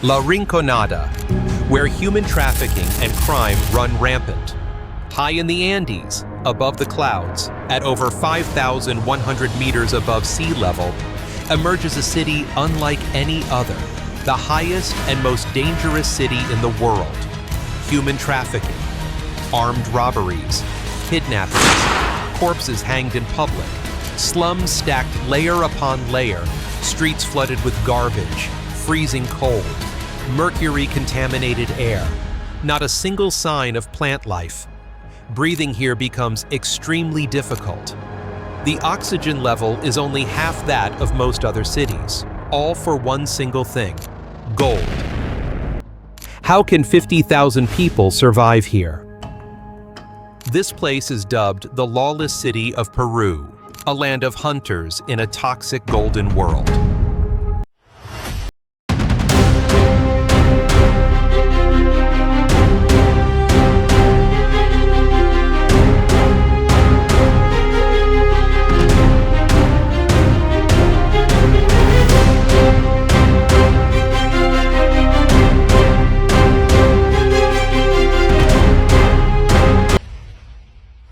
La Rinconada, where human trafficking and crime run rampant. High in the Andes, above the clouds, at over 5,100 meters above sea level, emerges a city unlike any other, the highest and most dangerous city in the world. Human trafficking, armed robberies, kidnappings, corpses hanged in public, slums stacked layer upon layer, streets flooded with garbage, freezing cold, mercury-contaminated air, not a single sign of plant life. Breathing here becomes extremely difficult. The oxygen level is only half that of most other cities, all for one single thing: gold. How can 50,000 people survive here? This place is dubbed the Lawless city of Peru, a land of hunters in a toxic golden world.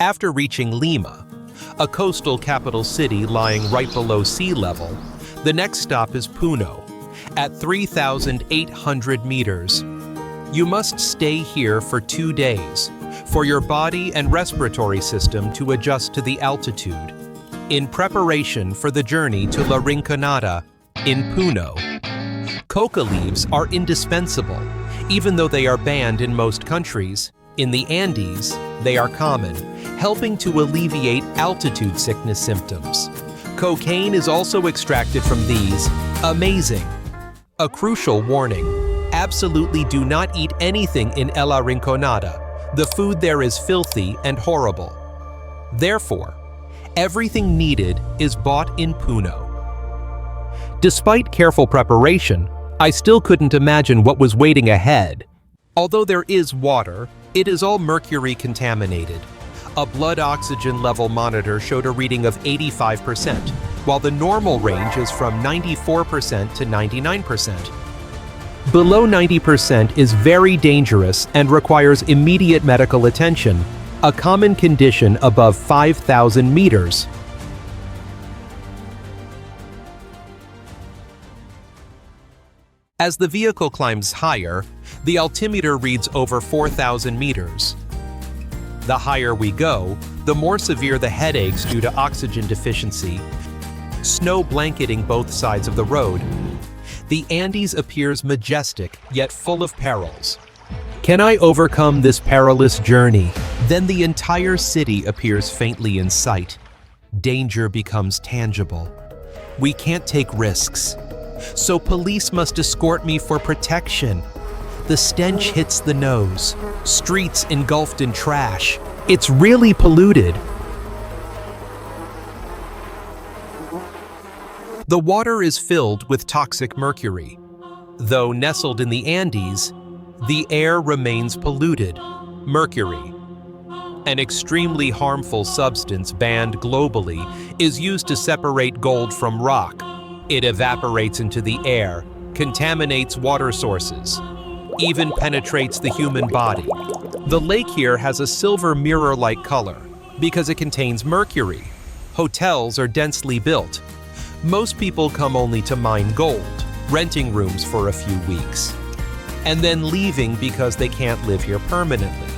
After reaching Lima, a coastal capital city lying right below sea level, the next stop is Puno, at 3,800 meters. You must stay here for 2 days, for your body and respiratory system to adjust to the altitude, in preparation for the journey to La Rinconada in Puno. Coca leaves are indispensable, even though they are banned in most countries. In the Andes, they are common, helping to alleviate altitude sickness symptoms. Cocaine is also extracted from these. Amazing! A crucial warning: absolutely do not eat anything in La Rinconada. The food there is filthy and horrible. Therefore, everything needed is bought in Puno. Despite careful preparation, I still couldn't imagine what was waiting ahead. Although there is water, it is all mercury contaminated. A blood oxygen level monitor showed a reading of 85%, while the normal range is from 94% to 99%. Below 90% is very dangerous and requires immediate medical attention, a common condition above 5,000 meters. As the vehicle climbs higher, the altimeter reads over 4,000 meters. The higher we go, the more severe the headaches due to oxygen deficiency. Snow blanketing both sides of the road. The Andes appears majestic, yet full of perils. Can I overcome this perilous journey? Then the entire city appears faintly in sight. Danger becomes tangible. We can't take risks, so police must escort me for protection. The stench hits the nose. Streets engulfed in trash. It's really polluted. The water is filled with toxic mercury. Though nestled in the Andes, the air remains polluted. Mercury, an extremely harmful substance banned globally, is used to separate gold from rock. It evaporates into the air, contaminates water sources, even penetrates the human body. The lake here has a silver mirror-like color because it contains mercury. Hotels are densely built. Most people come only to mine gold, renting rooms for a few weeks, and then leaving because they can't live here permanently.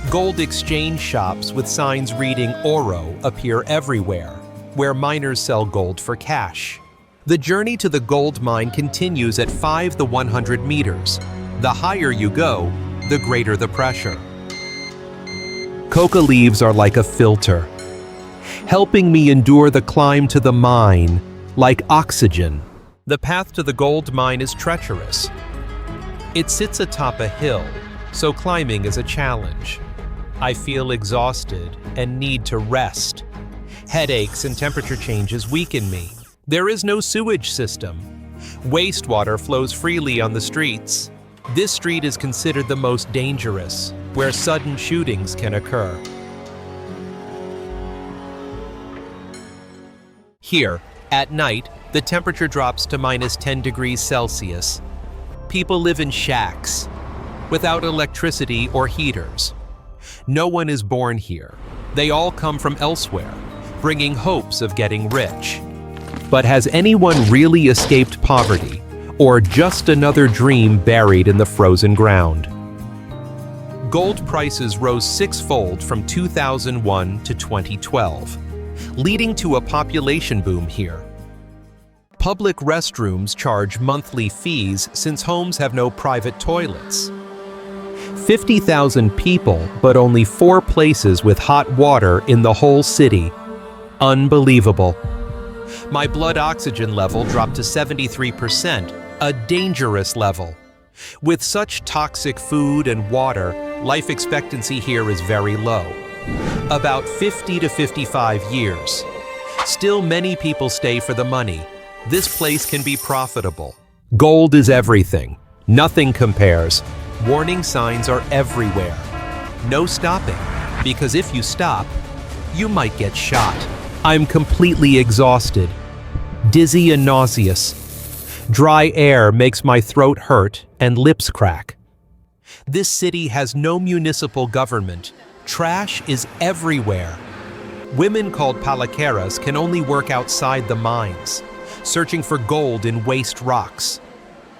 Gold exchange shops with signs reading oro appear everywhere, where miners sell gold for cash. The journey to the gold mine continues at 5 to 100 meters. The higher you go, the greater the pressure. Coca leaves are like a filter, helping me endure the climb to the mine like oxygen. The path to the gold mine is treacherous. It sits atop a hill, so climbing is a challenge. I feel exhausted and need to rest. Headaches and temperature changes weaken me. There is no sewage system. Wastewater flows freely on the streets. This street is considered the most dangerous, where sudden shootings can occur. Here, at night, the temperature drops to -10 degrees Celsius. People live in shacks, without electricity or heaters. No one is born here. They all come from elsewhere, bringing hopes of getting rich. But has anyone really escaped poverty, or just another dream buried in the frozen ground? Gold prices rose sixfold from 2001 to 2012, leading to a population boom here. Public restrooms charge monthly fees since homes have no private toilets. 50,000 people, but only 4 places with hot water in the whole city. Unbelievable. My blood oxygen level dropped to 73%, a dangerous level. With such toxic food and water, life expectancy here is very low, about 50 to 55 years. Still, many people stay for the money. This place can be profitable. Gold is everything. Nothing compares. Warning signs are everywhere. No stopping, because if you stop, you might get shot. I'm completely exhausted, dizzy and nauseous. Dry air makes my throat hurt and lips crack. This city has no municipal government. Trash is everywhere. Women called palaqueras can only work outside the mines, searching for gold in waste rocks.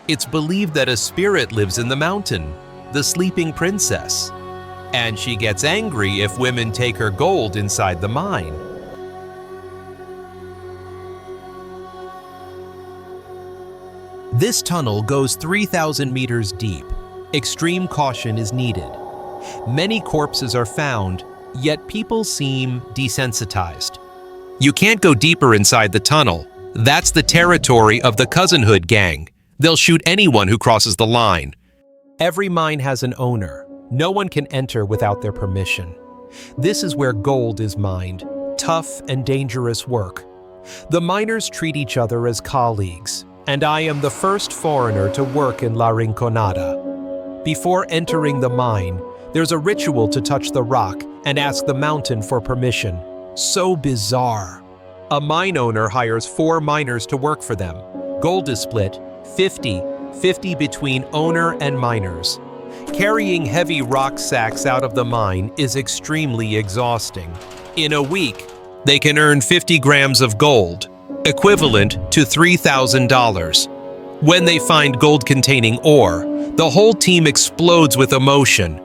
It's believed that a spirit lives in the mountain, the sleeping princess, and she gets angry if women take her gold inside the mine. This tunnel goes 3,000 meters deep. Extreme caution is needed. Many corpses are found, yet people seem desensitized. You can't go deeper inside the tunnel. That's the territory of the cousinhood gang. They'll shoot anyone who crosses the line. Every mine has an owner. No one can enter without their permission. This is where gold is mined. Tough and dangerous work. The miners treat each other as colleagues, and I am the first foreigner to work in La Rinconada. Before entering the mine, there's a ritual to touch the rock and ask the mountain for permission. So bizarre. A mine owner hires 4 miners to work for them. Gold is split 50-50 between owner and miners. Carrying heavy rock sacks out of the mine is extremely exhausting. In a week, they can earn 50 grams of gold, equivalent to $3,000. When they find gold-containing ore, the whole team explodes with emotion.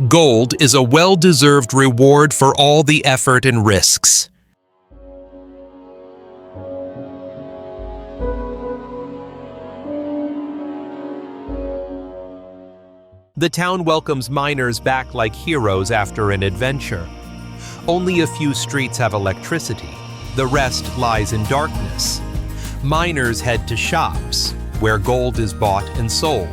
Gold is a well-deserved reward for all the effort and risks. The town welcomes miners back like heroes after an adventure. Only a few streets have electricity. The rest lies in darkness. Miners head to shops, where gold is bought and sold.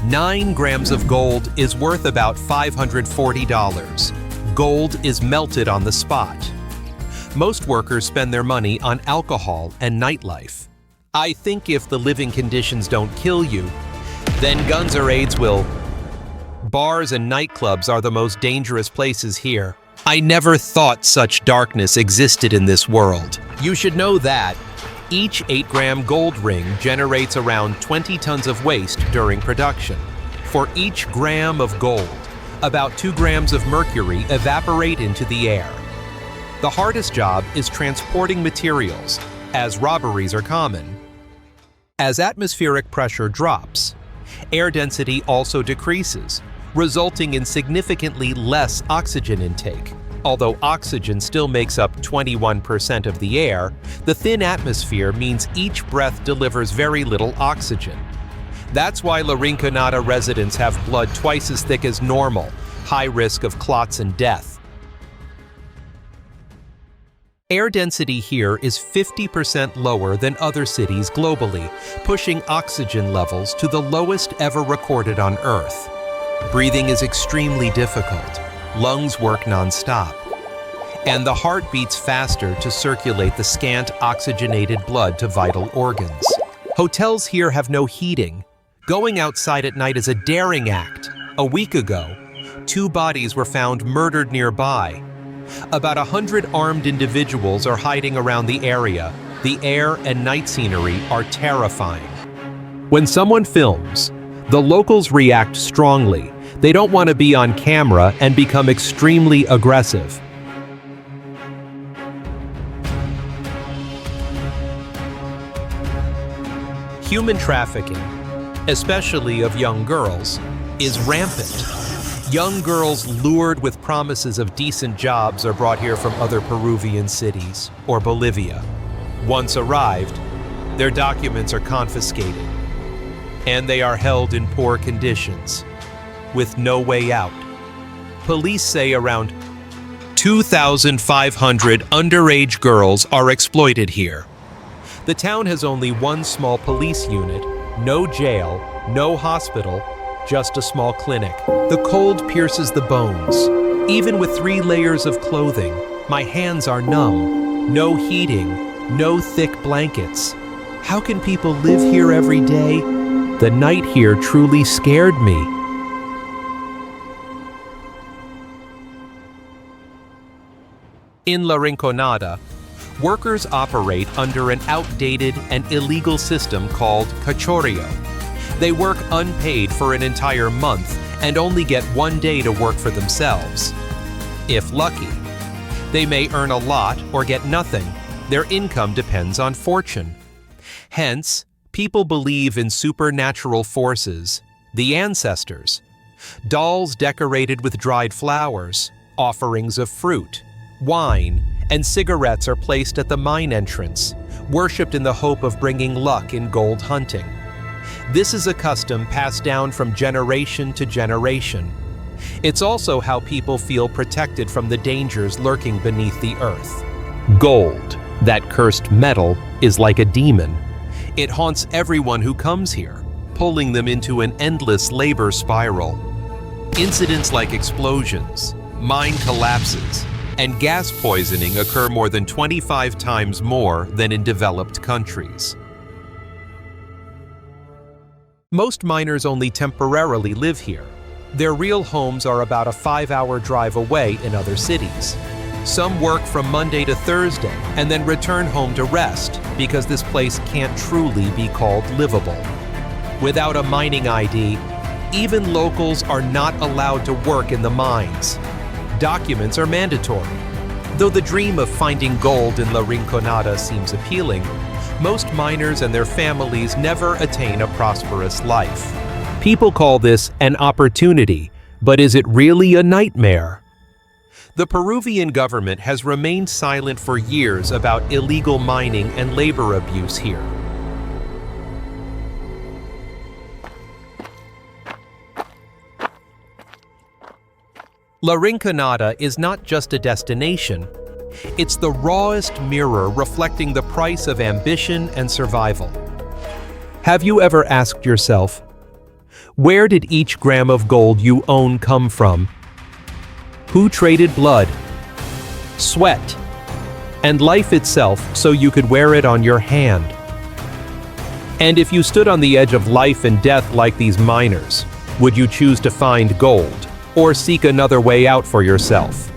9 grams of gold is worth about $540. Gold is melted on the spot. Most workers spend their money on alcohol and nightlife. I think if the living conditions don't kill you, then guns or AIDS will. Bars and nightclubs are the most dangerous places here. I never thought such darkness existed in this world. You should know that each 8-gram gold ring generates around 20 tons of waste during production. For each gram of gold, about 2 grams of mercury evaporate into the air. The hardest job is transporting materials, as robberies are common. As atmospheric pressure drops, air density also decreases, resulting in significantly less oxygen intake. Although oxygen still makes up 21% of the air, the thin atmosphere means each breath delivers very little oxygen. That's why La Rinconada residents have blood twice as thick as normal, high risk of clots and death. Air density here is 50% lower than other cities globally, pushing oxygen levels to the lowest ever recorded on Earth. Breathing is extremely difficult. Lungs work non-stop. And the heart beats faster to circulate the scant oxygenated blood to vital organs. Hotels here have no heating. Going outside at night is a daring act. A week ago, 2 bodies were found murdered nearby. About 100 armed individuals are hiding around the area. The air and night scenery are terrifying. When someone films, The locals react strongly. They don't want to be on camera and become extremely aggressive. Human trafficking, especially of young girls, is rampant. Young girls lured with promises of decent jobs are brought here from other Peruvian cities or Bolivia. Once arrived, their documents are confiscated, and they are held in poor conditions, with no way out. Police say around 2,500 underage girls are exploited here. The town has only one small police unit, no jail, no hospital, just a small clinic. The cold pierces the bones. Even with 3 layers of clothing, my hands are numb. No heating, no thick blankets. How can people live here every day? The night here truly scared me. In La Rinconada, workers operate under an outdated and illegal system called cachorio. They work unpaid for an entire month and only get 1 day to work for themselves. If lucky, they may earn a lot or get nothing. Their income depends on fortune. Hence, people believe in supernatural forces, the ancestors. Dolls decorated with dried flowers, offerings of fruit, wine, and cigarettes are placed at the mine entrance, worshipped in the hope of bringing luck in gold hunting. This is a custom passed down from generation to generation. It's also how people feel protected from the dangers lurking beneath the earth. Gold, that cursed metal, is like a demon. It haunts everyone who comes here, pulling them into an endless labor spiral. Incidents like explosions, mine collapses, and gas poisoning occur more than 25 times more than in developed countries. Most miners only temporarily live here. Their real homes are about a 5-hour drive away in other cities. Some work from Monday to Thursday and then return home to rest because this place can't truly be called livable. Without a mining ID, even locals are not allowed to work in the mines. Documents are mandatory. Though the dream of finding gold in La Rinconada seems appealing, most miners and their families never attain a prosperous life. People call this an opportunity, but is it really a nightmare? The Peruvian government has remained silent for years about illegal mining and labor abuse here. La Rinconada is not just a destination, it's the rawest mirror reflecting the price of ambition and survival. Have you ever asked yourself, where did each gram of gold you own come from? Who traded blood, sweat, and life itself so you could wear it on your hand? And if you stood on the edge of life and death like these miners, would you choose to find gold or seek another way out for yourself?